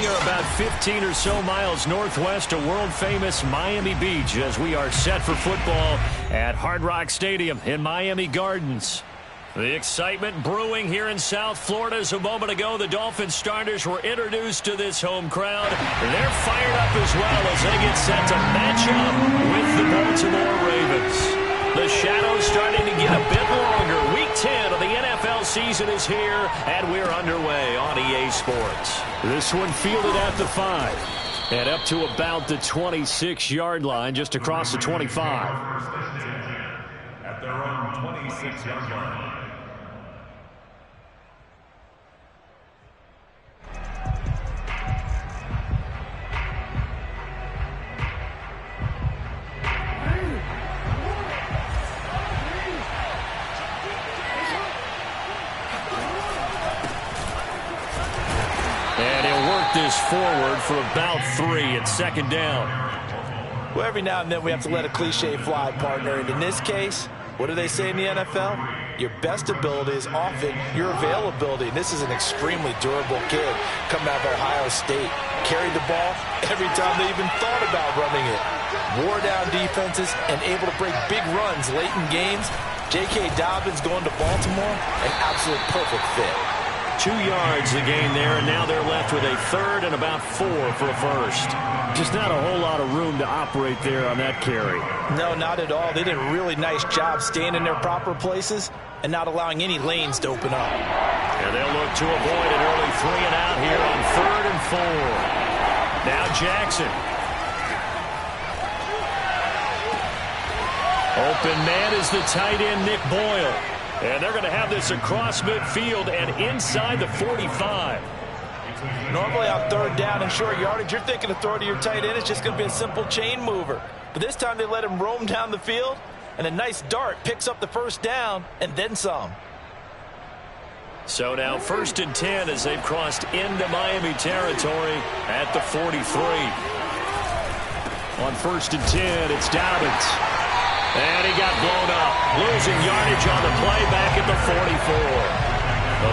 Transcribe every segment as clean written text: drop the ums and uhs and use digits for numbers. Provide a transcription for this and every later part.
We are about 15 or so miles northwest of world-famous Miami Beach as we are set for football at Hard Rock Stadium in Miami Gardens. The excitement brewing here in South Florida as a moment ago the Dolphins starters were introduced to this home crowd. They're fired up as well as they get set to match up with the Baltimore Ravens. The shadow's starting to get a bit longer. Week 10 of the NFL season is here, and we're underway on EA Sports. This one fielded at the 5 and up to about the 26-yard line, just across the 25. At their own 26-yard line. And he'll work this forward for about 3 at second down. Well, every now and then we have to let a cliche fly, partner. And in this case, what do they say in the NFL? Your best ability is often your availability. And this is an extremely durable kid coming out of Ohio State. Carried the ball every time they even thought about running it. Wore down defenses and able to break big runs late in games. J.K. Dobbins going to Baltimore, an absolute perfect fit. 2 yards the gain there, and now they're left with a third and about 4 for a first. Just not a whole lot of room to operate there on that carry. No, not at all. They did a really nice job staying in their proper places and not allowing any lanes to open up. And they'll look to avoid an early 3 and out here on 3rd and 4. Now Jackson. Open man is the tight end, Nick Boyle. And they're going to have this across midfield and inside the 45. Normally on 3rd down and short yardage, you're thinking to throw to your tight end. It's just going to be a simple chain mover. But this time they let him roam down the field, and a nice dart picks up the first down and then some. So now 1st and 10 as they've crossed into Miami territory at the 43. On 1st and 10, it's Dobbins. And he got blown up. Losing yardage on the play back at the 44.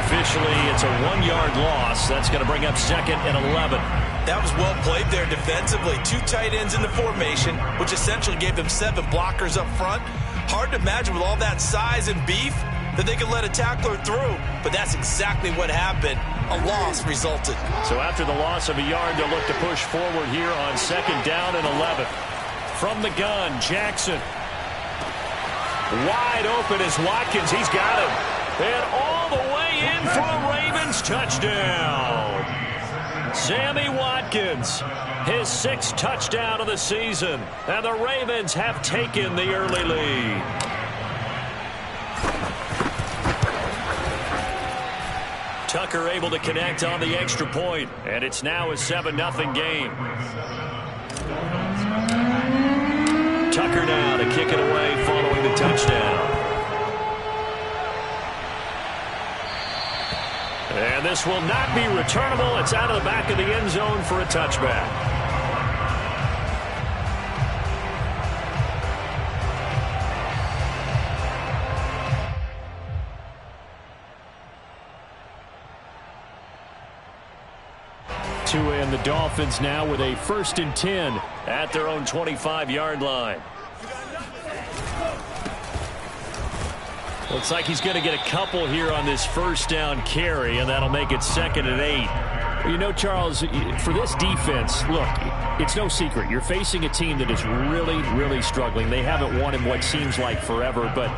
Officially, it's a 1-yard loss. That's going to bring up 2nd and 11. That was well played there defensively. 2 tight ends in the formation, which essentially gave them 7 blockers up front. Hard to imagine with all that size and beef that they could let a tackler through. But that's exactly what happened. A loss resulted. So after the loss of a yard, they'll look to push forward here on 2nd down and 11. From the gun, Jackson. Wide open is Watkins. He's got him. And all the way in for a Ravens touchdown. Sammy Watkins, his 6th touchdown of the season. And the Ravens have taken the early lead. Tucker able to connect on the extra point. And it's now a 7-0 game. Tucker now to kick it away following the touchdown. And this will not be returnable. It's out of the back of the end zone for a touchback. And the Dolphins now with a 1st and 10 at their own 25-yard line. Looks like he's going to get a couple here on this 1st down carry, and that'll make it 2nd and 8. You know, Charles, for this defense, look, it's no secret. You're facing a team that is really, really struggling. They haven't won in what seems like forever, but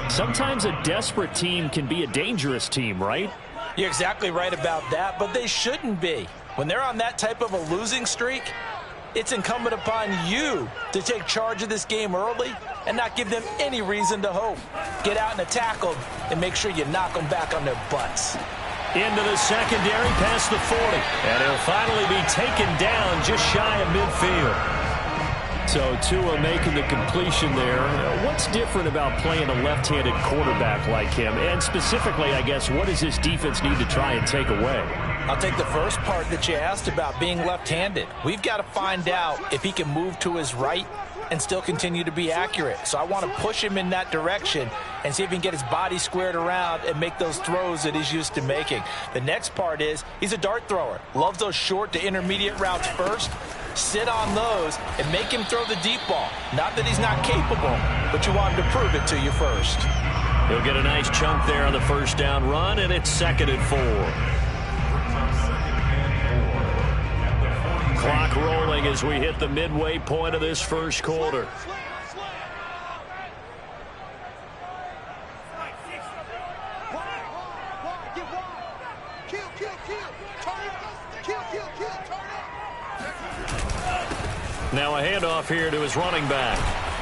sometimes a desperate team can be a dangerous team, right? You're exactly right about that, but they shouldn't be. When they're on that type of a losing streak, it's incumbent upon you to take charge of this game early and not give them any reason to hope. Get out and attack them and make sure you knock them back on their butts. Into the secondary past the 40. And he'll finally be taken down just shy of midfield. So Tua making the completion there. What's different about playing a left-handed quarterback like him? And specifically, I guess, what does this defense need to try and take away? I'll take the first part that you asked about being left-handed. We've got to find out if he can move to his right and still continue to be accurate. So I want to push him in that direction and see if he can get his body squared around and make those throws that he's used to making. The next part is he's a dart thrower. Loves those short to intermediate routes first. Sit on those and make him throw the deep ball. Not that he's not capable, but you want him to prove it to you first. He'll get a nice chunk there on the first down run, and it's 2nd and 4. Clock rolling as we hit the midway point of this first quarter. Now a handoff here to his running back.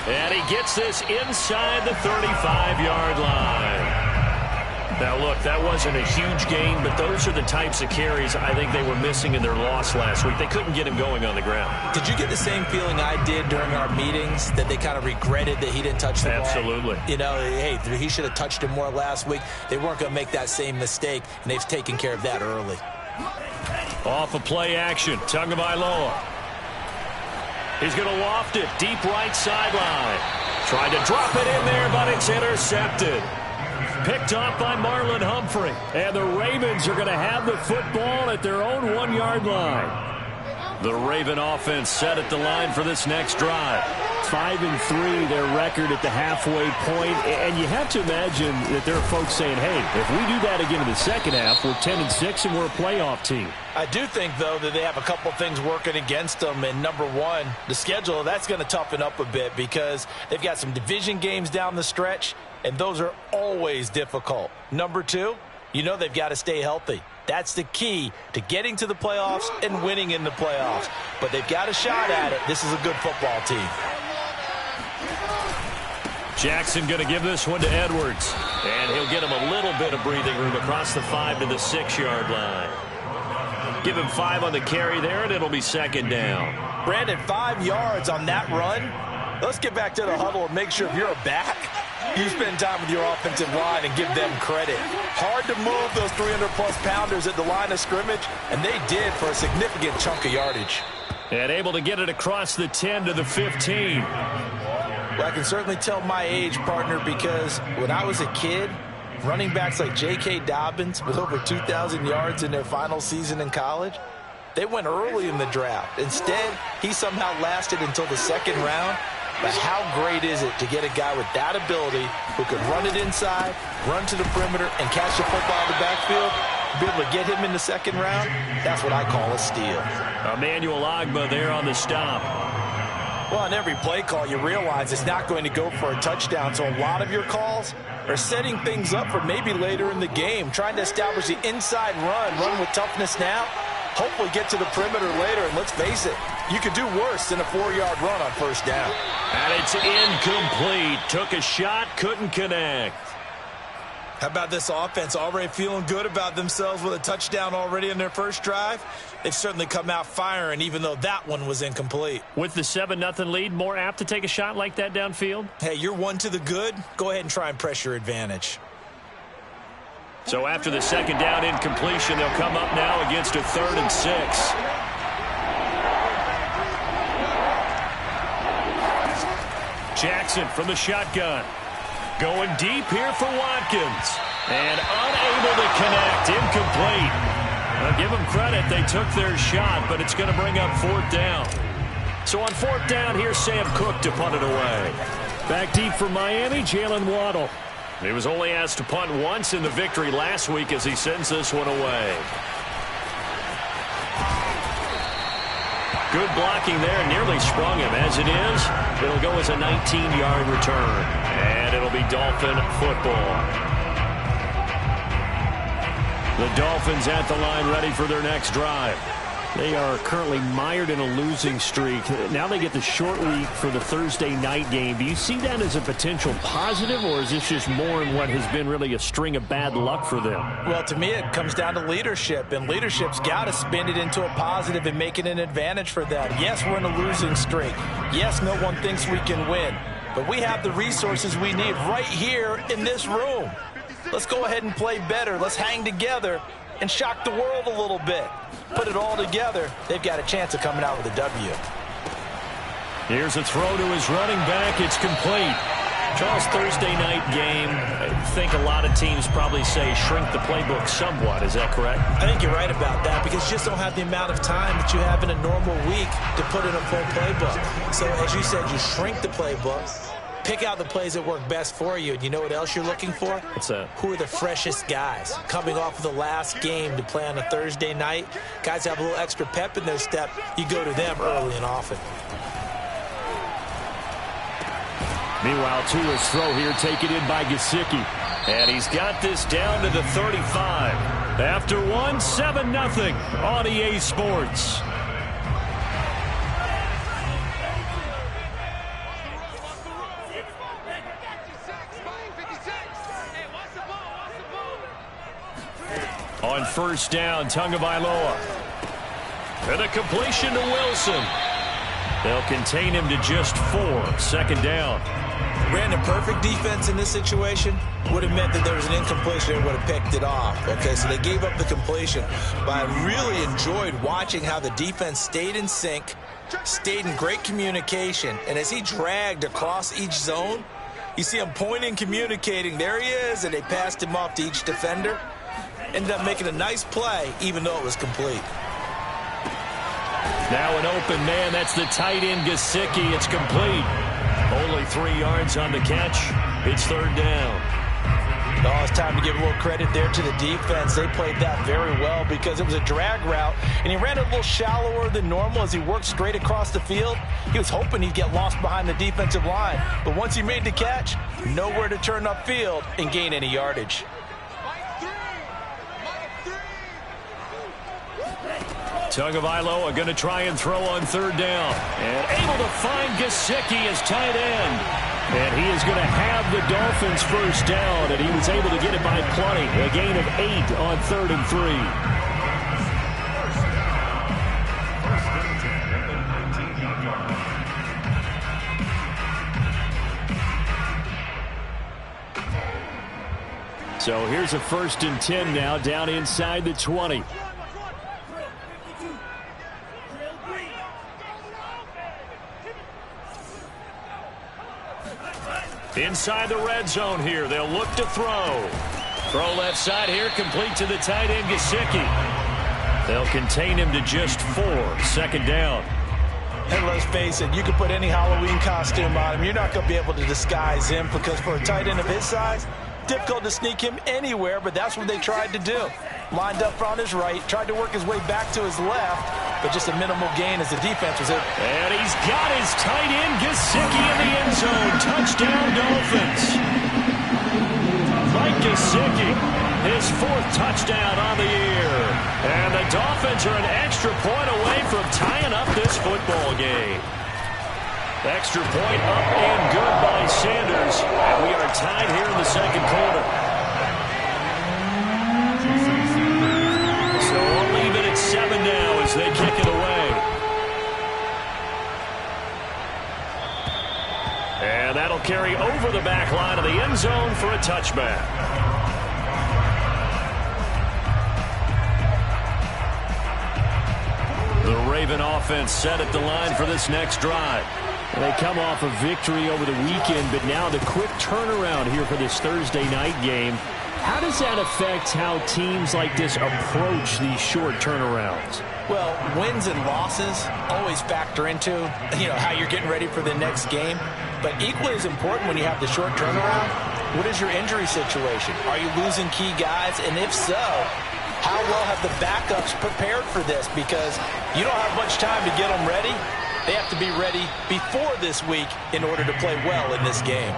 And he gets this inside the 35-yard line. Now, look, that wasn't a huge gain, but those are the types of carries I think they were missing in their loss last week. They couldn't get him going on the ground. Did you get the same feeling I did during our meetings, that they kind of regretted that he didn't touch the ball? Absolutely. You know, hey, he should have touched him more last week. They weren't going to make that same mistake, and they've taken care of that early. Off of play action, Tagovailoa. He's going to loft it, deep right sideline. Tried to drop it in there, but it's intercepted. Picked off by Marlon Humphrey. And the Ravens are going to have the football at their own 1-yard line. The Raven offense set at the line for this next drive. 5-3, their record at the halfway point. And you have to imagine that there are folks saying, hey, if we do that again in the second half, we're 10-6 and we're a playoff team. I do think, though, that they have a couple things working against them. And number one, the schedule, that's going to toughen up a bit because they've got some division games down the stretch, and those are always difficult. Number two, you know they've got to stay healthy. That's the key to getting to the playoffs and winning in the playoffs. But they've got a shot at it. This is a good football team. Jackson going to give this one to Edwards. And he'll get him a little bit of breathing room across the 5 to the 6-yard line. Give him 5 on the carry there, and it'll be 2nd down. Brandon, 5 yards on that run. Let's get back to the huddle and make sure if you're a back, you spend time with your offensive line and give them credit. Hard to move those 300-plus pounders at the line of scrimmage, and they did for a significant chunk of yardage. And able to get it across the 10 to the 15. Well, I can certainly tell my age, partner, because when I was a kid, running backs like J.K. Dobbins with over 2,000 yards in their final season in college, they went early in the draft. Instead, he somehow lasted until the 2nd round. But how great is it to get a guy with that ability who can run it inside, run to the perimeter, and catch the football in the backfield, be able to get him in the 2nd round? That's what I call a steal. Emmanuel Ogbah there on the stop. Well, on every play call, you realize it's not going to go for a touchdown, so a lot of your calls are setting things up for maybe later in the game, trying to establish the inside run with toughness now, hopefully get to the perimeter later, and let's face it, you could do worse than a 4-yard run on 1st down. And it's incomplete. Took a shot, couldn't connect. How about this offense already feeling good about themselves with a touchdown already in their first drive? They've certainly come out firing, even though that one was incomplete. With the 7-0 lead, more apt to take a shot like that downfield? Hey, you're one to the good. Go ahead and try and press your advantage. So after the 2nd down incompletion, they'll come up now against a 3rd and 6. Jackson from the shotgun. Going deep here for Watkins. And unable to connect. Incomplete. I'll give them credit. They took their shot, but it's going to bring up 4th down. So on 4th down, here's Sam Cook to punt it away. Back deep for Miami, Jalen Waddle. He was only asked to punt once in the victory last week as he sends this one away. Good blocking there, nearly sprung him. As it is, it'll go as a 19-yard return. And it'll be Dolphin football. The Dolphins at the line ready for their next drive. They are currently mired in a losing streak. Now they get the short week for the Thursday night game. Do you see that as a potential positive, or is this just more in what has been really a string of bad luck for them? Well, to me, it comes down to leadership, and leadership's got to spin it into a positive and make it an advantage for them. Yes, we're in a losing streak. Yes, no one thinks we can win, but we have the resources we need right here in this room. Let's go ahead and play better. Let's hang together and shock the world a little bit. Put it all together, they've got a chance of coming out with a W. Here's a throw to his running back. It's complete. Charles, Thursday night game, I think a lot of teams probably say shrink the playbook somewhat. Is that correct? I think you're right about that because you just don't have the amount of time that you have in a normal week to put in a full playbook. So as you said, you shrink the playbook, pick out the plays that work best for you. And you know what else you're looking for? What's that? Who are the freshest guys? Coming off of the last game to play on a Thursday night, guys have a little extra pep in their step. You go to them early and often. Meanwhile, Tua's throw here taken in by Gesicki. And he's got this down to the 35. After one, 7-0 on EA Sports. On first down, Tagovailoa. And a completion to Wilson. They'll contain him to just 4. Second down. Ran a perfect defense in this situation. Would have meant that there was an incompletion and would have picked it off. Okay, so they gave up the completion. But I really enjoyed watching how the defense stayed in sync, stayed in great communication. And as he dragged across each zone, you see him pointing, communicating. There he is, and they passed him off to each defender. Ended up making a nice play, even though it was complete. Now an open man. That's the tight end, Gesicki. It's complete. Only 3 yards on the catch. It's third down. Oh, it's time to give a little credit there to the defense. They played that very well because it was a drag route, and he ran a little shallower than normal as he worked straight across the field. He was hoping he'd get lost behind the defensive line, but once he made the catch, nowhere to turn upfield and gain any yardage. Tagovailoa going to try and throw on third down. And able to find Gesicki as tight end. And he is going to have the Dolphins first down, and he was able to get it by plenty. A gain of 8 on 3rd and 3. So here's a 1st and 10 now down inside the 20. Inside the red zone here. They'll look to throw. Throw left side here, complete to the tight end, Gesicki. They'll contain him to just 4. Second down. And let's face it, you can put any Halloween costume on him. You're not going to be able to disguise him because for a tight end of his size, difficult to sneak him anywhere, but that's what they tried to do. Lined up on his right, tried to work his way back to his left, but just a minimal gain as the defense was in. And he's got his tight end, Gesicki, in the end zone. Touchdown, Dolphins. Mike Gesicki, his 4th touchdown on the year. And the Dolphins are an extra point away from tying up this football game. Extra point up and good by Sanders. And we are tied here in the second quarter. So we'll leave it at 7 now as they kick it away. And that'll carry over the back line of the end zone for a touchback. The Raven offense set at the line for this next drive. They come off a victory over the weekend, but now the quick turnaround here for this Thursday night game. How does that affect how teams like this approach these short turnarounds? Well, wins and losses always factor into, how you're getting ready for the next game. But equally as important when you have the short turnaround, what is your injury situation? Are you losing key guys? And if so, how well have the backups prepared for this? Because you don't have much time to get them ready. They have to be ready before this week in order to play well in this game.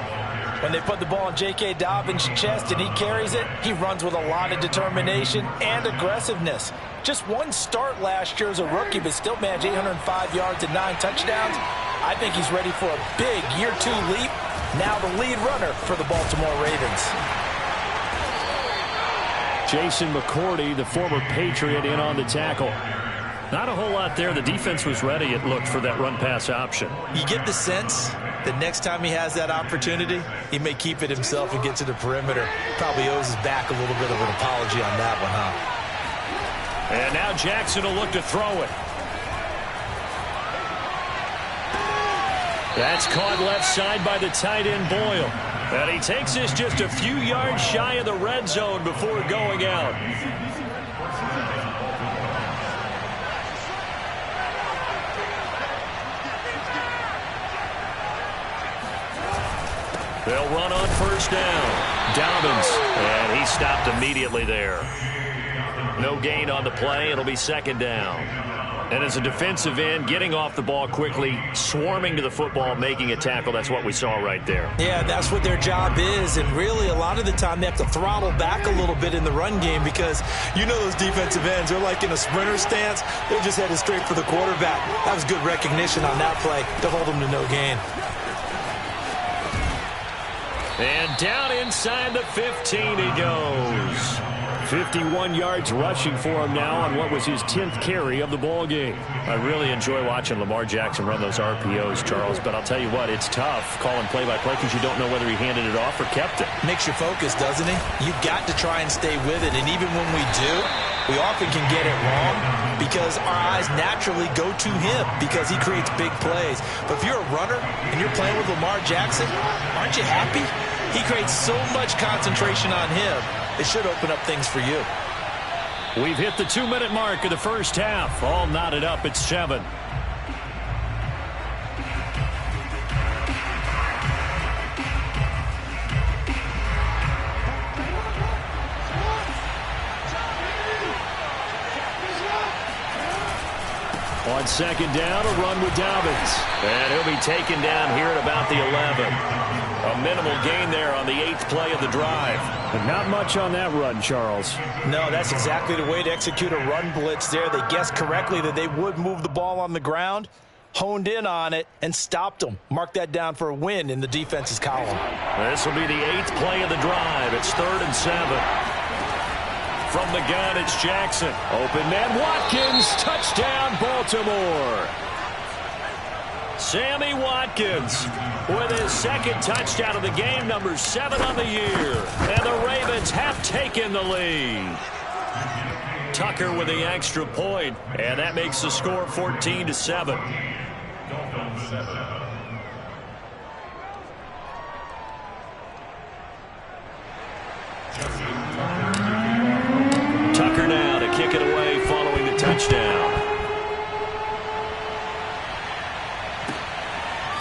When they put the ball in J.K. Dobbins' chest and he carries it, he runs with a lot of determination and aggressiveness. Just one start last year as a rookie, but still managed 805 yards and 9 touchdowns. I think he's ready for a big year 2 leap. Now the lead runner for the Baltimore Ravens. Jason McCourty, the former Patriot, in on the tackle. Not a whole lot there. The defense was ready, it looked, for that run-pass option. You get the sense that next time he has that opportunity, he may keep it himself and get to the perimeter. Probably owes his back a little bit of an apology on that one, huh? And now Jackson will look to throw it. That's caught left side by the tight end Boyle. And he takes this just a few yards shy of the red zone before going out. They'll run on first down. Dobbins, and he stopped immediately there. No gain on the play. It'll be second down. And as a defensive end, getting off the ball quickly, swarming to the football, making a tackle, that's what we saw right there. Yeah, that's what their job is, and really a lot of the time they have to throttle back a little bit in the run game because you know those defensive ends, they're like in a sprinter stance. They're just headed straight for the quarterback. That was good recognition on that play to hold them to no gain. And down inside the 15 he goes. 51 yards rushing for him now on what was his 10th carry of the ball game. I really enjoy watching Lamar Jackson run those RPOs, Charles, but I'll tell you what, it's tough calling play-by-play because you don't know whether he handed it off or kept it. Makes you focus, doesn't he? You've got to try and stay with it, and even when we do, we often can get it wrong because our eyes naturally go to him because he creates big plays. But if you're a runner and you're playing with Lamar Jackson, aren't you happy? He creates so much concentration on him. It should open up things for you. We've hit the 2-minute mark of the first half. All knotted up at 7. On second down, a run with Dobbins. And he'll be taken down here at about the 11. A minimal gain there on the 8th play of the drive. But not much on that run, Charles. No, that's exactly the way to execute a run blitz there. They guessed correctly that they would move the ball on the ground, honed in on it, and stopped them. Mark that down for a win in the defense's column. This will be the 8th play of the drive. It's 3rd and 7. From the gun, it's Jackson. Open man, Watkins. Touchdown, Baltimore. Sammy Watkins with his second touchdown of the game, number 7 on the year. And the Ravens have taken the lead. Tucker with the extra point, and that makes the score 14-7. Tucker now to kick it away following the touchdown.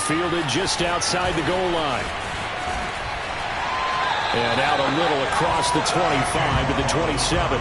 Fielded just outside the goal line. And out a little across the 25 to the 27.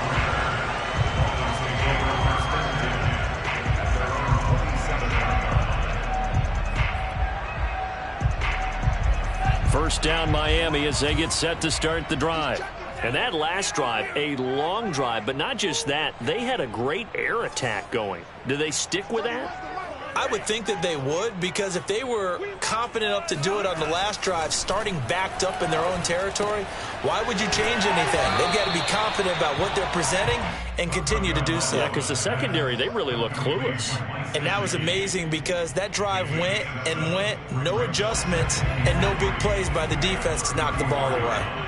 First down Miami as they get set to start the drive. And that last drive, a long drive, but not just that. They had a great air attack going. Do they stick with that? I would think that they would, because if they were confident enough to do it on the last drive, starting backed up in their own territory, why would you change anything? They've got to be confident about what they're presenting and continue to do so. Yeah, because the secondary, they really look clueless. And that was amazing because that drive went and went, no adjustments, and no big plays by the defense to knock the ball away.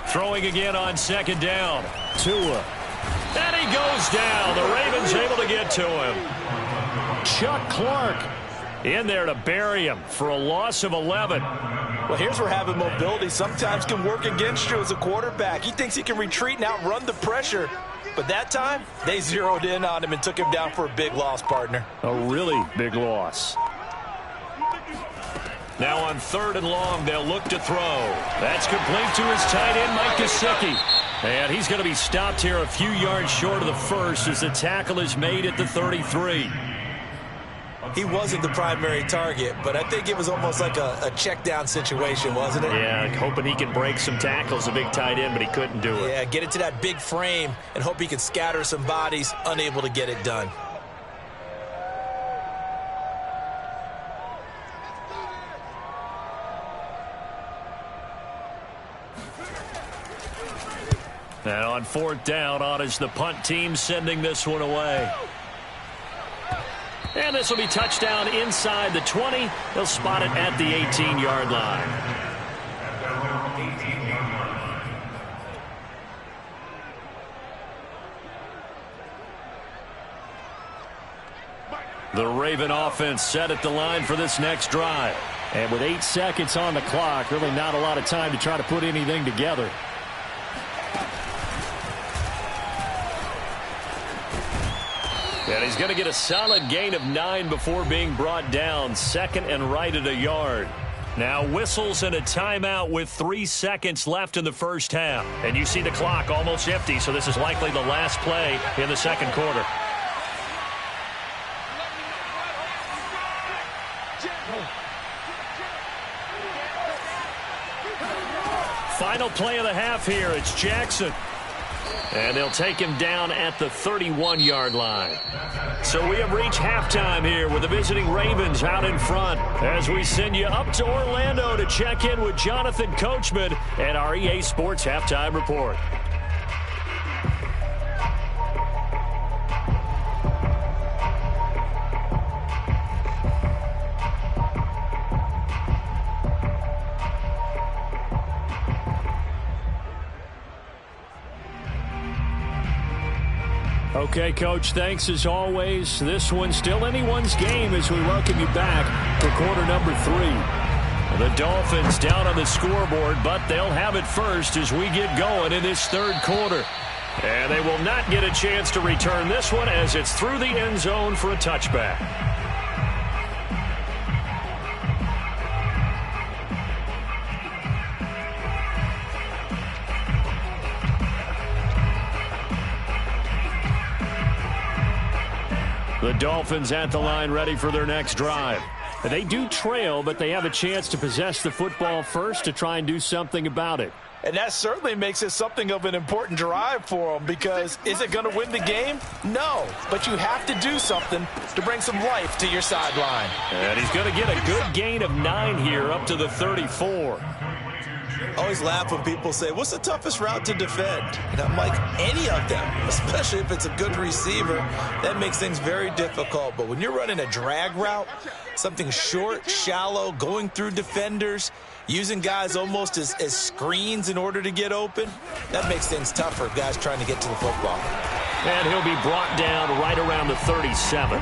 Throwing again on second down. Tua. And he goes down. The Ravens able to get to him. Chuck Clark in there to bury him for a loss of 11. Well, here's where having mobility sometimes can work against you as a quarterback. He thinks he can retreat and outrun the pressure. But that time, they zeroed in on him and took him down for a big loss, partner. A really big loss. Now on 3rd and long, they'll look to throw. That's complete to his tight end, Mike Gesicki. And he's going to be stopped here a few yards short of the first as the tackle is made at the 33. He wasn't the primary target, but I think it was almost like a check down situation, wasn't it? Yeah, hoping he can break some tackles, a big tight end, but he couldn't do it. Yeah, get it to that big frame and hope he can scatter some bodies, unable to get it done. And on 4th down, on is the punt team sending this one away. And this will be touchdown inside the 20. They'll spot it at the 18-yard line. The Raven offense set at the line for this next drive. And with 8 seconds on the clock, really not a lot of time to try to put anything together. And he's going to get a solid gain of 9 before being brought down. Second and right at a yard. Now whistles and a timeout with 3 seconds left in the first half. And you see the clock almost empty, so this is likely the last play in the second quarter. Final play of the half here. It's Jackson. And they'll take him down at the 31-yard line. So we have reached halftime here with the visiting Ravens out in front as we send you up to Orlando to check in with Jonathan Coachman and our EA Sports Halftime Report. Okay, Coach, thanks as always. This one's still anyone's game as we welcome you back for quarter number 3. The Dolphins down on the scoreboard, but they'll have it first as we get going in this third quarter. And they will not get a chance to return this one as it's through the end zone for a touchback. The Dolphins at the line ready for their next drive. They do trail, but they have a chance to possess the football first to try and do something about it. And that certainly makes it something of an important drive for them because is it going to win the game? No, but you have to do something to bring some life to your sideline. And he's going to get a good gain of 9 here up to the 34. I always laugh when people say, what's the toughest route to defend? And I'm like, any of them, especially if it's a good receiver. That makes things very difficult. But when you're running a drag route, something short, shallow, going through defenders, using guys almost as screens in order to get open, that makes things tougher, guys trying to get to the football. And he'll be brought down right around the 37.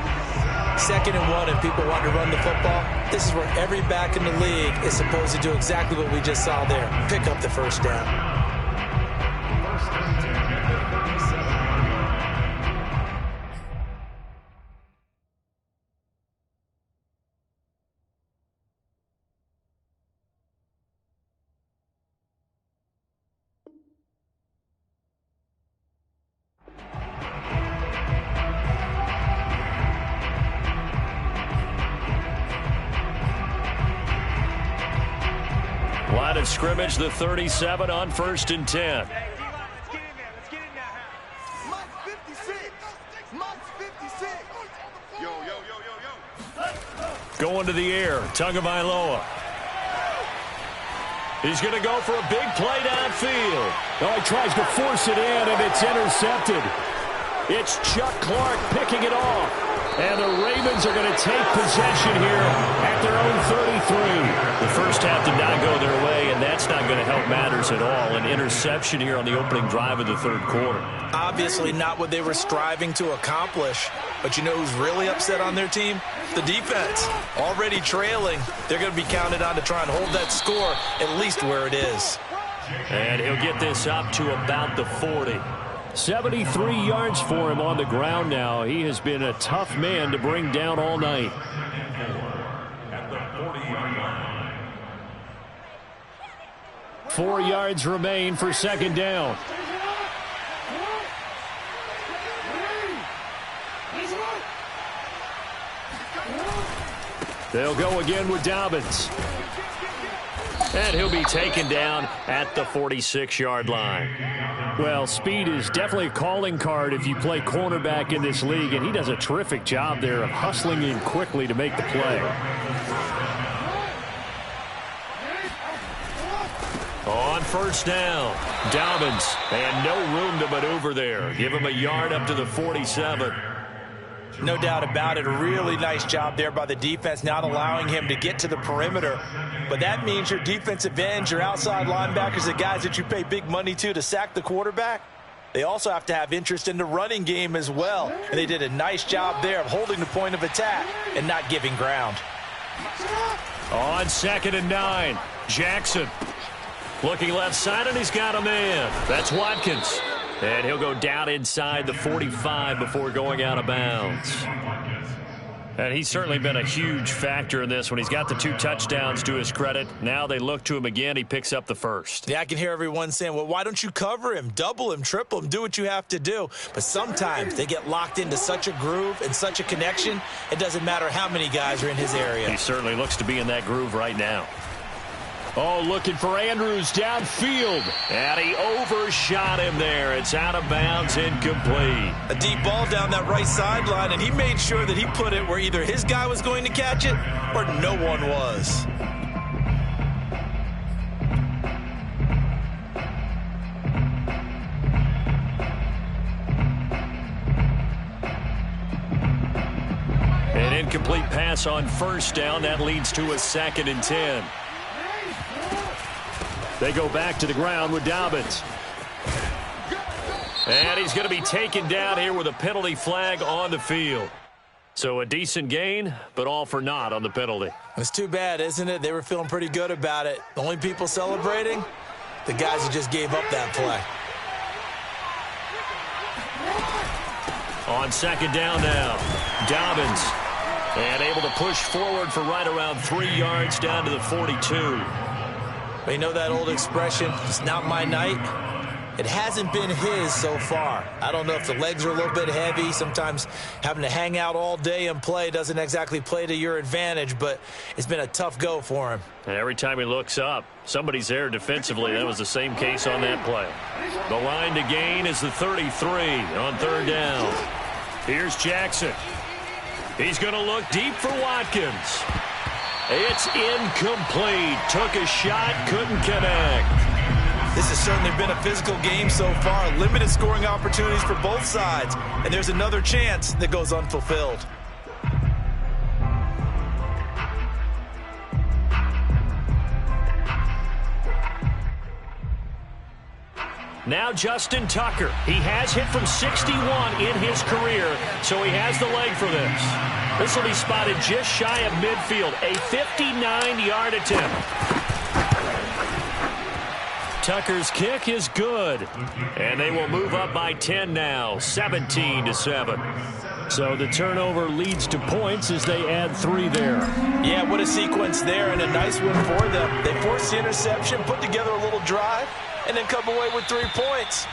2nd and 1, and people want to run the football. This is where every back in the league is supposed to do exactly what we just saw there. Pick up the first down. Line of scrimmage, the 37 on 1st and 10. Going to the air, Tagovailoa. He's going to go for a big play downfield. Oh, he tries to force it in, and it's intercepted. It's Chuck Clark picking it off. And the Ravens are going to take possession here at their own 33. The first half did not go their way, and that's not going to help matters at all. An interception here on the opening drive of the third quarter. Obviously not what they were striving to accomplish. But you know who's really upset on their team? The defense. Already trailing. They're going to be counted on to try and hold that score at least where it is. And he'll get this up to about the 40. 73 yards for him on the ground now. He has been a tough man to bring down all night. At the 40-yard line. 4 yards remain for 2nd down. They'll go again with Dobbins. And he'll be taken down at the 46-yard line. Well, speed is definitely a calling card if you play cornerback in this league, and he does a terrific job there of hustling in quickly to make the play. On 1st down, Dobbins, and no room to maneuver there. Give him a yard up to the 47. No doubt about it. A really nice job there by the defense, not allowing him to get to the perimeter. But that means your defensive ends, your outside linebackers, the guys that you pay big money to sack the quarterback, They also have to have interest in the running game as well. And they did a nice job there of holding the point of attack and not giving ground. On 2nd and 9, Jackson. Looking left side, and he's got a man. That's Watkins. And he'll go down inside the 45 before going out of bounds. And he's certainly been a huge factor in this when he's got the 2 touchdowns to his credit. Now they look to him again. He picks up the first. Yeah, I can hear everyone saying, well, why don't you cover him, double him, triple him, do what you have to do. But sometimes they get locked into such a groove and such a connection, it doesn't matter how many guys are in his area. He certainly looks to be in that groove right now. Oh, looking for Andrews downfield. And he overshot him there. It's out of bounds, incomplete. A deep ball down that right sideline, and he made sure that he put it where either his guy was going to catch it or no one was. An incomplete pass on 1st down. That leads to a 2nd and 10. They go back to the ground with Dobbins. And he's going to be taken down here with a penalty flag on the field. So a decent gain, but all for naught on the penalty. It's too bad, isn't it? They were feeling pretty good about it. The only people celebrating, the guys who just gave up that play. On 2nd down now, Dobbins. And able to push forward for right around 3 yards down to the 42. But you know that old expression, it's not my night? It hasn't been his so far. I don't know if the legs are a little bit heavy. Sometimes having to hang out all day and play doesn't exactly play to your advantage, but it's been a tough go for him. And every time he looks up, somebody's there defensively. That was the same case on that play. The line to gain is the 33 on 3rd down. Here's Jackson. He's going to look deep for Watkins. It's incomplete. Took a shot, couldn't connect. This has certainly been a physical game so far. Limited scoring opportunities for both sides. And there's another chance that goes unfulfilled. Now Justin Tucker. He has hit from 61 in his career, so he has the leg for this. This will be spotted just shy of midfield. A 59-yard attempt. Tucker's kick is good. And they will move up by 10 now, 17-7. So the turnover leads to points as they add 3 there. Yeah, what a sequence there, and a nice win for them. They forced the interception, put together a little drive, and then come away with 3 points.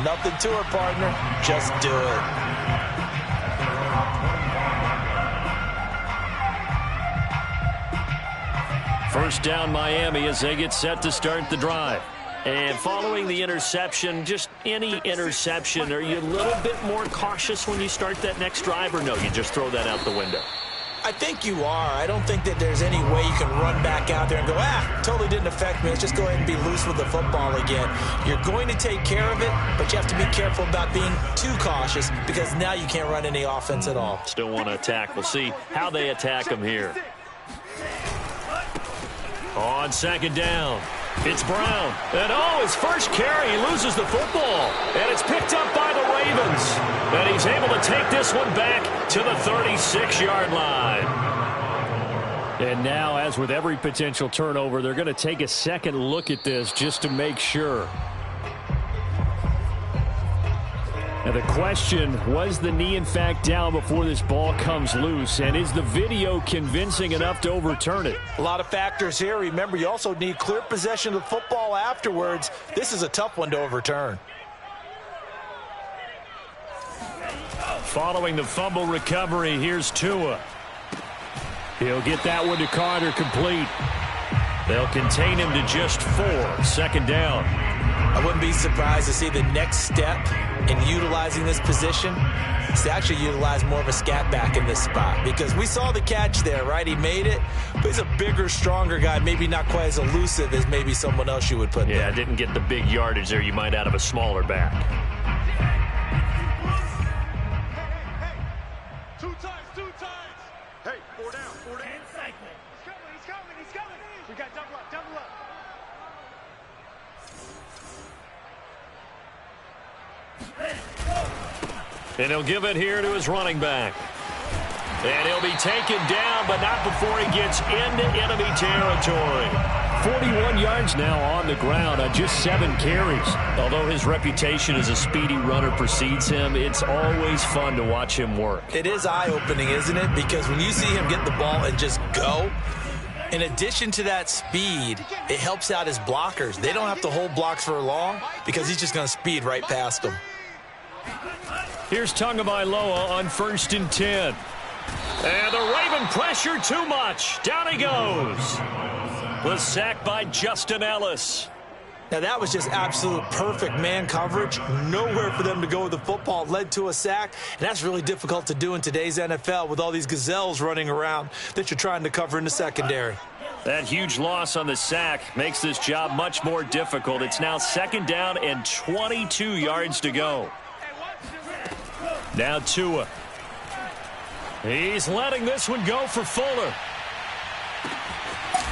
Nothing to it, partner. Just do it. First down Miami as they get set to start the drive. And following the interception, just any interception, are you a little bit more cautious when you start that next drive, or no, you just throw that out the window? I think you are. I don't think that there's any way you can run back out there and go, totally didn't affect me. Let's just go ahead and be loose with the football again. You're going to take care of it, but you have to be careful about being too cautious because now you can't run any offense at all. Still want to attack. We'll see how they attack them here. On 2nd down, it's Brown. And his first carry, he loses the football. And it's picked up by the Ravens. And he's able to take this one back to the 36-yard line. And now, as with every potential turnover, they're going to take a second look at this just to make sure. Now the question, was the knee in fact down before this ball comes loose? And is the video convincing enough to overturn it? A lot of factors here. Remember, you also need clear possession of the football afterwards. This is a tough one to overturn. Following the fumble recovery, here's Tua. He'll get that one to Carter complete. They'll contain him to just 4. 2nd down. I wouldn't be surprised to see the next step in utilizing this position is to actually utilize more of a scat back in this spot, because we saw the catch there, right? He made it, but he's a bigger, stronger guy, maybe not quite as elusive as maybe someone else you would put there. Yeah, didn't get the big yardage there you might out of a smaller back. Two times. Hey, 4 down. He's coming. We got double up. And he'll give it here to his running back. And he'll be taken down, but not before he gets into enemy territory. 41 yards now on the ground on just 7 carries. Although his reputation as a speedy runner precedes him, it's always fun to watch him work. It is eye-opening, isn't it? Because when you see him get the ball and just go, in addition to that speed, it helps out his blockers. They don't have to hold blocks for long because he's just going to speed right past them. Here's Tagovailoa on 1st and 10. And the Raven pressure too much. Down he goes. The sack by Justin Ellis. Now that was just absolute perfect man coverage. Nowhere for them to go with the football. Led to a sack. And that's really difficult to do in today's NFL with all these gazelles running around that you're trying to cover in the secondary. That huge loss on the sack makes this job much more difficult. It's now 2nd down and 22 yards to go. Now Tua. He's letting this one go for Fuller.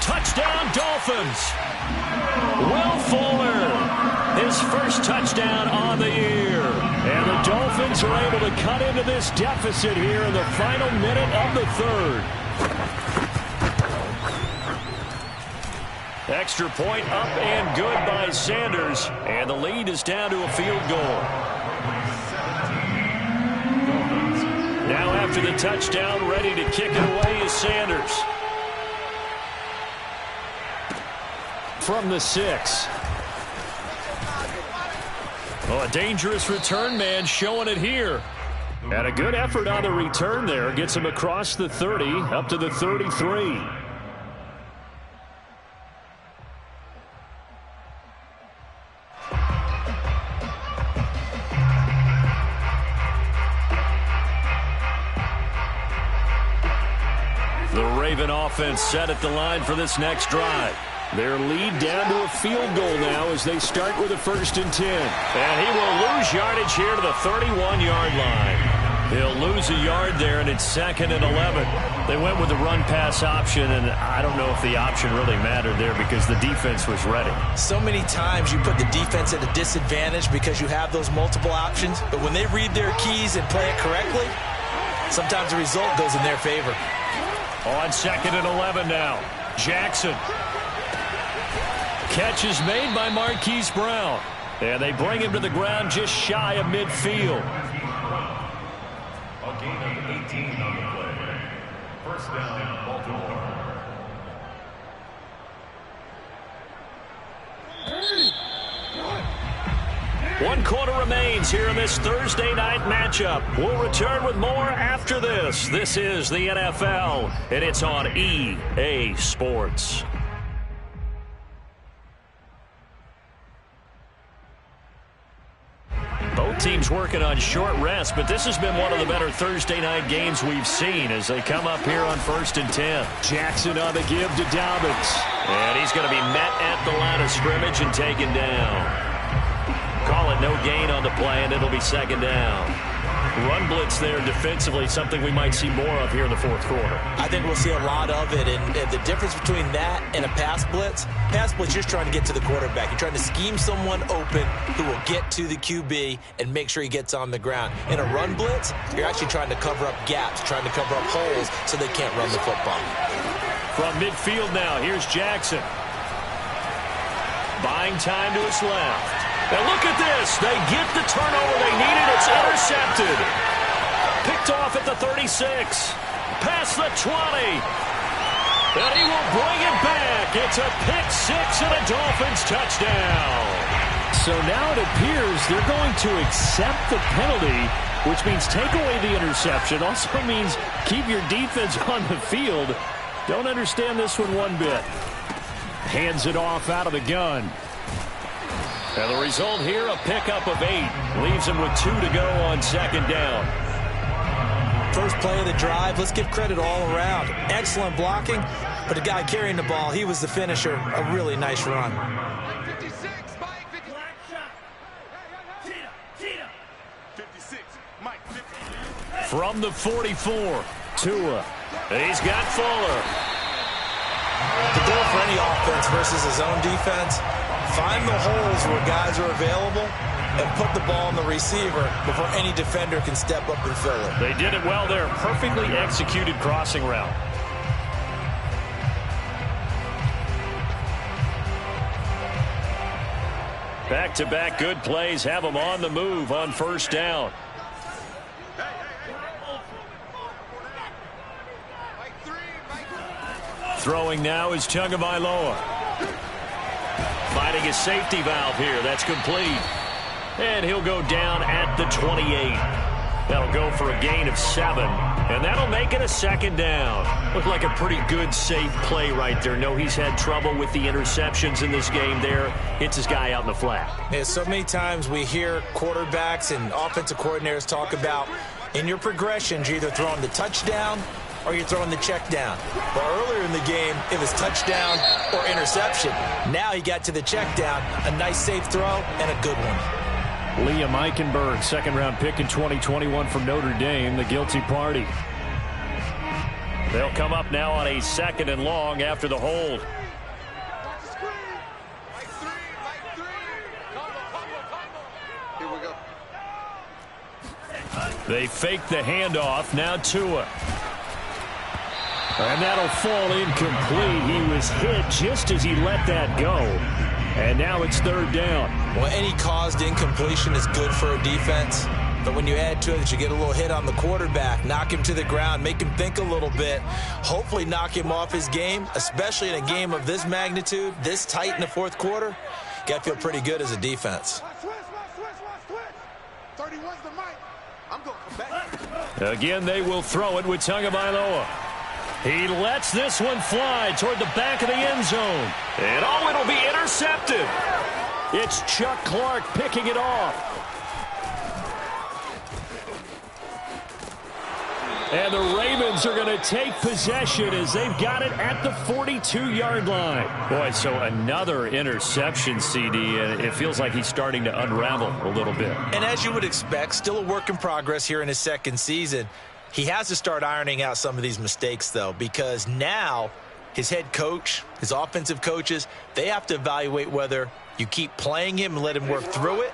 Touchdown, Dolphins. Will Fuller, his first touchdown on the year. And the Dolphins are able to cut into this deficit here in the final minute of the 3rd. Extra point up and good by Sanders. And the lead is down to a field goal. Now after the touchdown, ready to kick it away is Sanders. From the 6. Oh, a dangerous return man showing it here. And a good effort on the return there. Gets him across the 30 up to the 33. The Raven offense set at the line for this next drive. Their lead down to a field goal now as they start with a 1st and 10. And he will lose yardage here to the 31-yard line. He'll lose a yard there, and it's 2nd and 11. They went with the run-pass option, and I don't know if the option really mattered there because the defense was ready. So many times you put the defense at a disadvantage because you have those multiple options, but when they read their keys and play it correctly, sometimes the result goes in their favor. On 2nd and 11 now. Jackson. Catch is made by Marquise Brown. And they bring him to the ground just shy of midfield. A gain of 18 on the play. 1st down, Baltimore. One quarter remains here in this Thursday night matchup. We'll return with more after this. This is the NFL, and it's on EA Sports. Both teams working on short rest, but this has been one of the better Thursday night games we've seen as they come up here on 1st and 10. Jackson on the give to Dobbins. And he's going to be met at the line of scrimmage and taken down. Call it no gain on the play, and it'll be 2nd down. Run blitz there defensively, something we might see more of here in the 4th quarter. I think we'll see a lot of it, and the difference between that and a pass blitz, you're just trying to get to the quarterback. You're trying to scheme someone open who will get to the QB and make sure he gets on the ground. In a run blitz, you're actually trying to cover up gaps, trying to cover up holes so they can't run the football. From midfield now, here's Jackson. Buying time to his left. And look at this. They get the turnover they needed. It's intercepted. Picked off at the 36. Past the 20. And he will bring it back. It's a pick 6 and a Dolphins touchdown. So now it appears they're going to accept the penalty, which means take away the interception. Also means keep your defense on the field. Don't understand this one bit. Hands it off out of the gun. And the result here, a pickup of 8. Leaves him with 2 to go on 2nd down. First play of the drive, let's give credit all around. Excellent blocking, but the guy carrying the ball, he was the finisher. A really nice run. 56, Mike, 56, Mike, 50. From the 44, Tua. He's got Fuller. The goal for any offense versus his own defense, find the holes where guys are available and put the ball on the receiver before any defender can step up and fill it. They did it well there. Perfectly executed crossing route. Back-to-back good plays have them on the move on first down. Throwing now is Tagovailoa. Finding a safety valve here. That's complete. And he'll go down at the 28. That'll go for a gain of 7. And that'll make it a second down. Looked like a pretty good, safe play right there. No, he's had trouble with the interceptions in this game there. Hits his guy out in the flat. Yeah, so many times we hear quarterbacks and offensive coordinators talk about in your progressions, you're either throwing the touchdown or you're throwing the check down. But earlier in the game, it was touchdown or interception. Now he got to the check down, a nice safe throw, and a good one. Liam Eichenberg, second-round pick in 2021 from Notre Dame, the guilty party. They'll come up now on a 2nd and long after the hold. They fake the handoff. Now Tua. And that'll fall incomplete. He was hit just as he let that go. And now it's 3rd down. Well, any caused incompletion is good for a defense. But when you add to it that you get a little hit on the quarterback, knock him to the ground, make him think a little bit, hopefully knock him off his game, especially in a game of this magnitude, this tight in the 4th quarter, got to feel pretty good as a defense. Again, they will throw it with Tagovailoa. He lets this one fly toward the back of the end zone. And oh, it'll be intercepted. It's Chuck Clark picking it off. And the Ravens are going to take possession as they've got it at the 42-yard line. Boy, so another interception, CD, and it feels like he's starting to unravel a little bit. And as you would expect, still a work in progress here in his 2nd season. He has to start ironing out some of these mistakes, though, because now his head coach, his offensive coaches, they have to evaluate whether you keep playing him and let him work through it,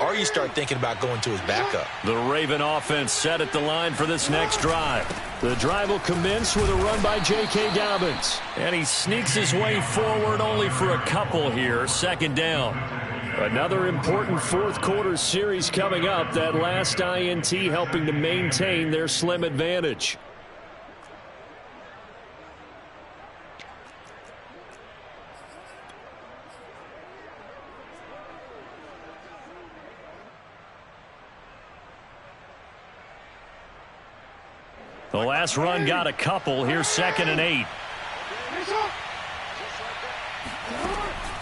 or you start thinking about going to his backup. The Raven offense set at the line for this next drive. The drive will commence with a run by J.K. Dobbins. And he sneaks his way forward only for a couple here. 2nd down. Another important 4th quarter series coming up. That last INT helping to maintain their slim advantage. The last run got a couple. Here's 2nd and 8.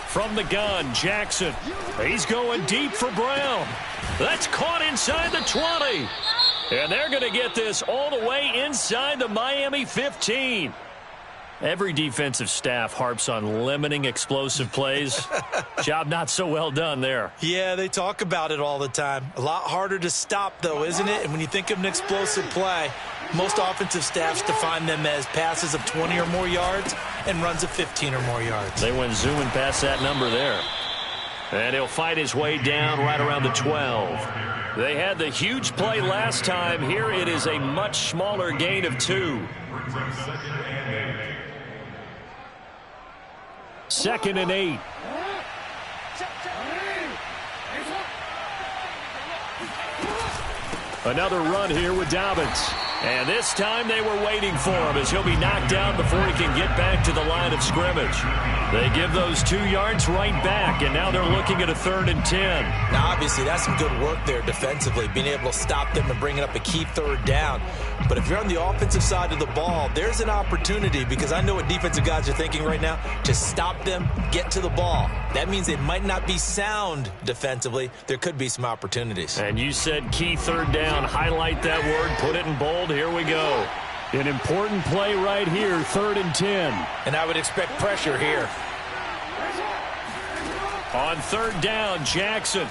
From the gun, Jackson. He's going deep for Brown. That's caught inside the 20. And they're going to get this all the way inside the Miami 15. Every defensive staff harps on limiting explosive plays. Job not so well done there. Yeah, they talk about it all the time. A lot harder to stop, though, isn't it? And when you think of an explosive play, most offensive staffs define them as passes of 20 or more yards and runs of 15 or more yards. They went zooming past that number there. And he'll fight his way down right around the 12. They had the huge play last time. Here it is a much smaller gain of 2. 2nd and 8. Another run here with Dobbins. And this time they were waiting for him as he'll be knocked down before he can get back to the line of scrimmage. They give those 2 yards right back, and now they're looking at a 3rd and 10. Now, obviously, that's some good work there defensively, being able to stop them and bringing up a key 3rd down. But if you're on the offensive side of the ball, there's an opportunity, because I know what defensive guys are thinking right now, to stop them, get to the ball. That means they might not be sound defensively. There could be some opportunities. And you said key 3rd down. Highlight that word, put it in bold. Here we go. An important play right here, 3rd and 10. And I would expect pressure here. On 3rd down, Jackson.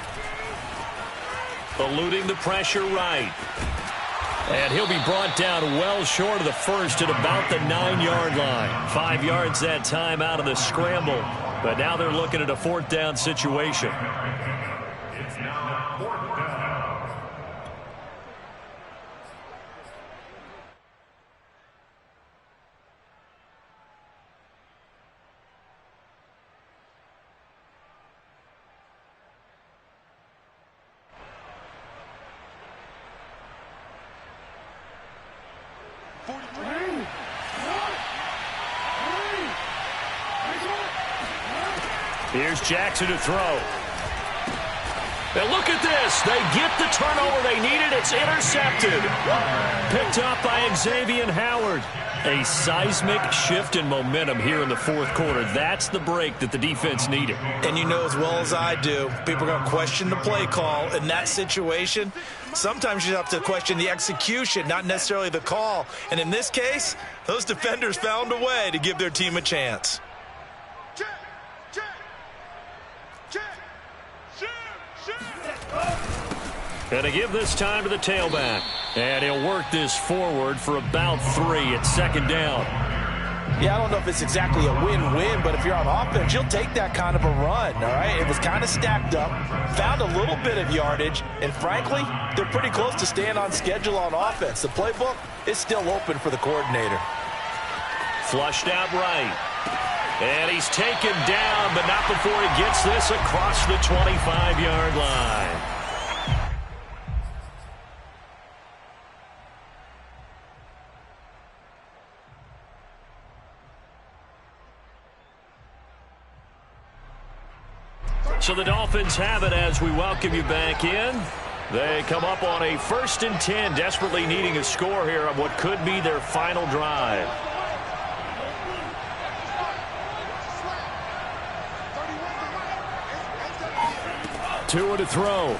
Eluding the pressure right. And he'll be brought down well short of the first at about the 9-yard line. 5 yards that time out of the scramble. But now they're looking at a 4th down situation. It's now Here's Jackson to throw. And look at this. They get the turnover they needed. It's intercepted. Picked up by Xavier Howard. A seismic shift in momentum here in the fourth quarter. That's the break that the defense needed. And you know as well as I do, people are going to question the play call in that situation. Sometimes you have to question the execution, not necessarily the call. And in this case, those defenders found a way to give their team a chance. Going to give this time to the tailback. And he'll work this forward for about 3 at second down. Yeah, I don't know if it's exactly a win-win, but if you're on offense, you'll take that kind of a run, all right? It was kind of stacked up, found a little bit of yardage, and frankly, they're pretty close to staying on schedule on offense. The playbook is still open for the coordinator. Flushed out right. And he's taken down, but not before he gets this across the 25-yard line. So the Dolphins have it as we welcome you back in. They come up on a 1st and 10, desperately needing a score here on what could be their final drive. Tua to throw.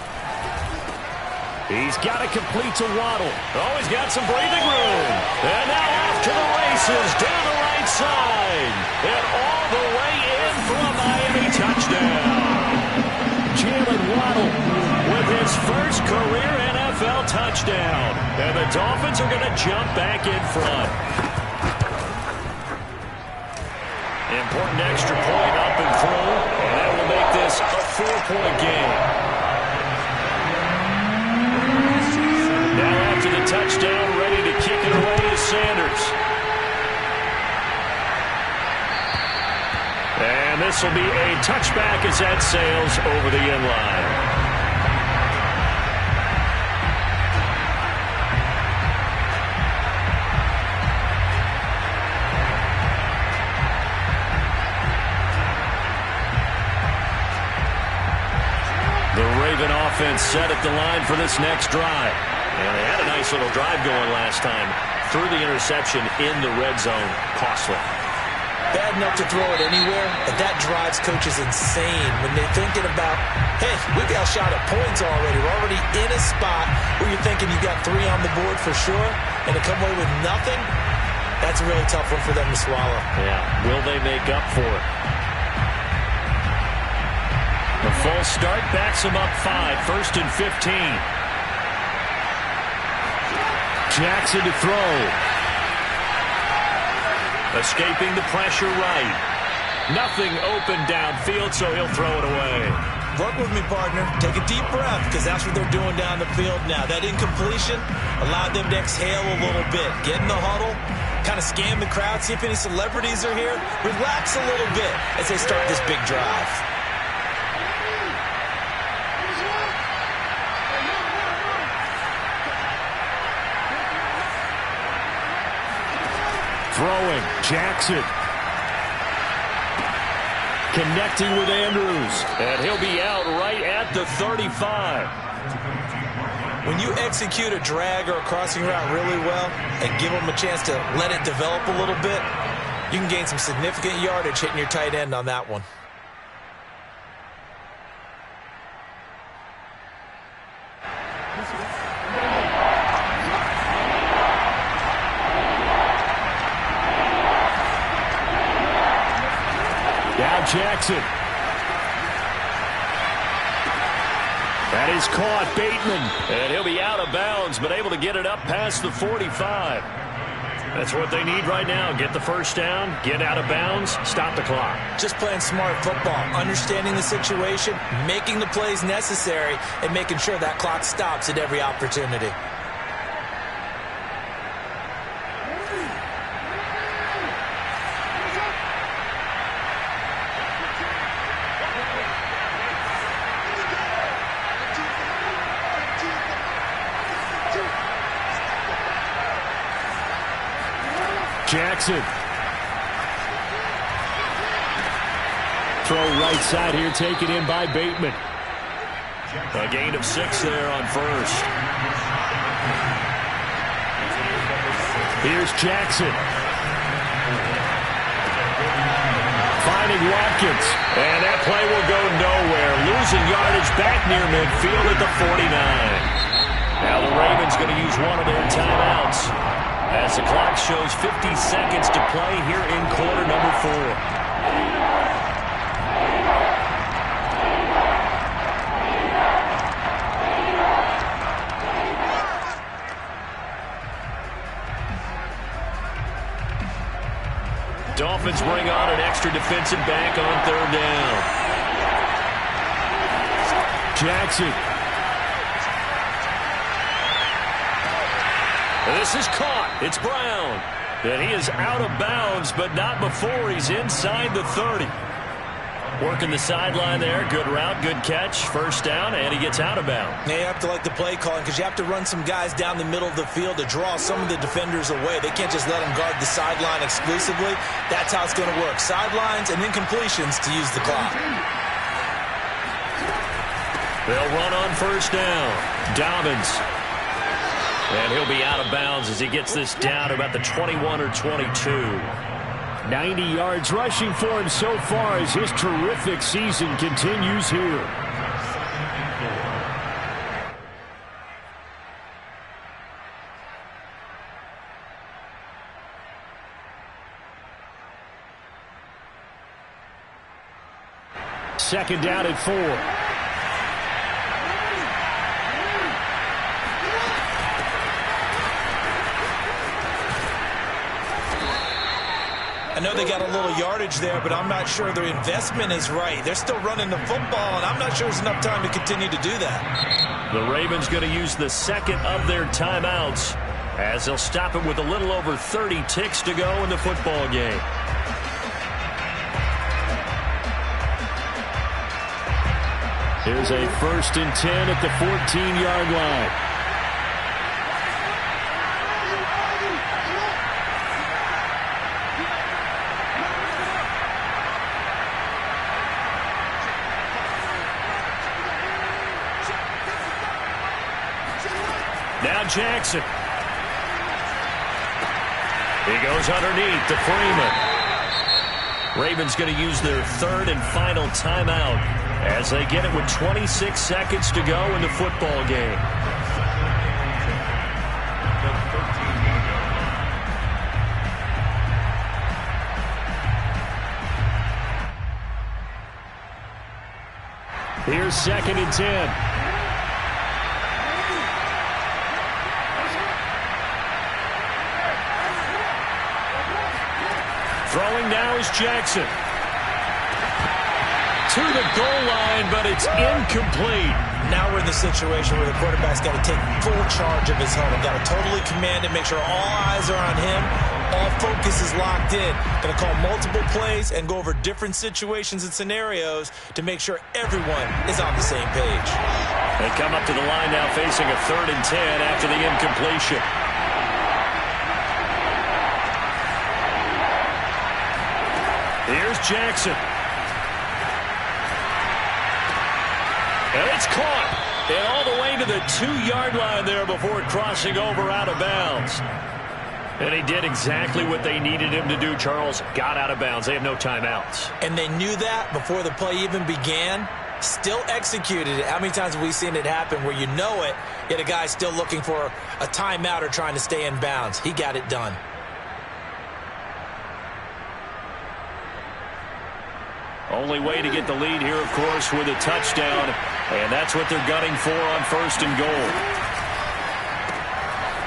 He's got it complete to Waddle. Oh, he's got some breathing room. And now off to the races down the right side. And all the way in for a Miami touchdown. Jalen Waddle with his first career NFL touchdown. And the Dolphins are going to jump back in front. Important extra point up and through. And that will make this a 4-point game. Now after the touchdown, ready to kick it away is Sanders. And this will be a touchback as that sails over the end line. The Raven offense set at the line for this next drive. And they had a nice little drive going last time. Threw the interception in the red zone. Costly. Bad enough to throw it anywhere, but that drives coaches insane when they're thinking about, hey, we've got a shot at points already. We're already in a spot where you're thinking you got 3 on the board for sure, and to come away with nothing, that's a really tough one for them to swallow. Yeah, will they make up for it? The full start backs him up 5, 1st and 15. Jackson to throw. Escaping the pressure right. Nothing open downfield, so he'll throw it away. Work with me, partner. Take a deep breath, because that's what they're doing down the field now. That incompletion allowed them to exhale a little bit. Get in the huddle, kind of scan the crowd, see if any celebrities are here. Relax a little bit as they start this big drive. Throwing, Jackson. Connecting with Andrews. And he'll be out right at the 35. When you execute a drag or a crossing route really well and give them a chance to let it develop a little bit, you can gain some significant yardage hitting your tight end on that one. Jackson. That is caught. Bateman. And he'll be out of bounds, but able to get it up past the 45. That's what they need right now. Get the first down, get out of bounds, stop the clock. Just playing smart football, understanding the situation, making the plays necessary, and making sure that clock stops at every opportunity. Jackson. Throw right side here, taken in by Bateman. A gain of 6 there on first. Here's Jackson. Finding Watkins. And that play will go nowhere. Losing yardage back near midfield at the 49. Now the Ravens going to use one of their timeouts as the clock shows 50 seconds to play here in quarter number 4. Dolphins bring on an extra defensive back on 3rd down. Jackson. This is caught. It's Brown. And he is out of bounds, but not before he's inside the 30. Working the sideline there. Good route, good catch. First down, and he gets out of bounds. Yeah, you have to like the play calling because you have to run some guys down the middle of the field to draw some of the defenders away. They can't just let them guard the sideline exclusively. That's how it's going to work. Sidelines and then completions to use the clock. They'll run on first down. Dobbins. And he'll be out of bounds as he gets this down to about the 21 or 22. 90 yards rushing for him so far as his terrific season continues here. Second down at 4. I know they got a little yardage there, but I'm not sure their investment is right. They're still running the football, and I'm not sure there's enough time to continue to do that. The Ravens going to use the second of their timeouts as they'll stop it with a little over 30 ticks to go in the football game. Here's a 1st and 10 at the 14-yard line. Now Jackson. He goes underneath to Freeman. Ravens going to use their 3rd and final timeout as they get it with 26 seconds to go in the football game. Here's 2nd and 10. Throwing now is Jackson. To the goal line, but it's incomplete. Now we're in the situation where the quarterback's got to take full charge of his helmet. Got to totally command it, make sure all eyes are on him. All focus is locked in. Going to call multiple plays and go over different situations and scenarios to make sure everyone is on the same page. They come up to the line now facing a 3rd and 10 after the incompletion. Here's Jackson. And it's caught. And all the way to the 2-yard line there before crossing over out of bounds. And he did exactly what they needed him to do, Charles. Got out of bounds. They have no timeouts. And they knew that before the play even began. Still executed it. How many times have we seen it happen where you know it, yet a guy's still looking for a timeout or trying to stay in bounds? He got it done. Only way to get the lead here, of course, with a touchdown. And that's what they're gunning for on 1st and goal.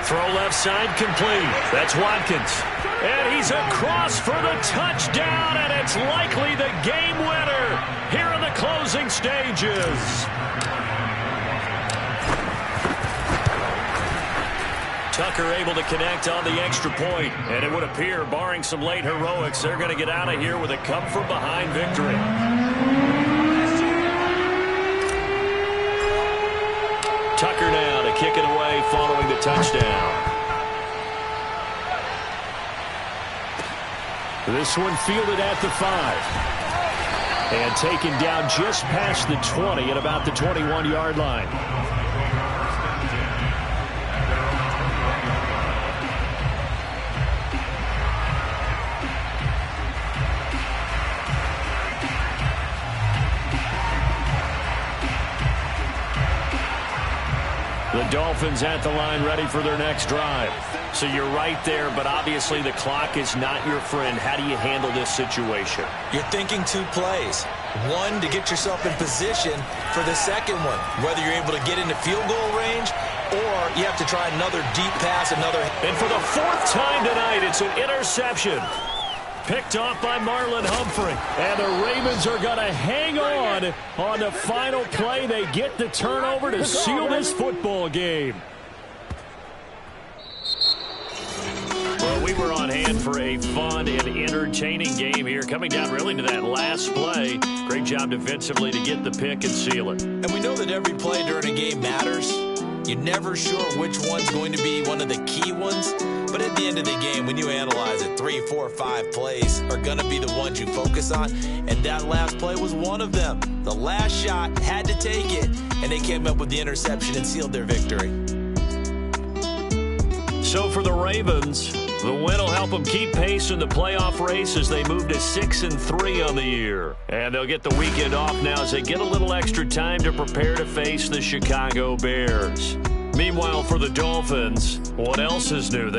Throw left side complete. That's Watkins. And he's across for the touchdown, and it's likely the game winner here in the closing stages. Tucker able to connect on the extra point, and it would appear, barring some late heroics, they're going to get out of here with a come-from-behind victory. Tucker now to kick it away following the touchdown. This one fielded at the 5. And taken down just past the 20 at about the 21-yard line. The Dolphins at the line ready for their next drive. So you're right there, but obviously the clock is not your friend. How do you handle this situation? You're thinking 2 plays. One, to get yourself in position for the second one, whether you're able to get into field goal range or you have to try another deep pass, And for the 4th time tonight, it's an interception. Picked off by Marlon Humphrey. And the Ravens are going to hang on the final play. They get the turnover to seal this football game. Well, we were on hand for a fun and entertaining game here. Coming down really to that last play. Great job defensively to get the pick and seal it. And we know that every play during a game matters. You're never sure which one's going to be one of the key ones. But at the end of the game, when you analyze it, 3, 4, 5 plays are going to be the ones you focus on. And that last play was one of them. The last shot had to take it, and they came up with the interception and sealed their victory. So for the Ravens, the win will help them keep pace in the playoff race as they move to 6-3 on the year. And they'll get the weekend off now as they get a little extra time to prepare to face the Chicago Bears. Meanwhile, for the Dolphins, what else is new?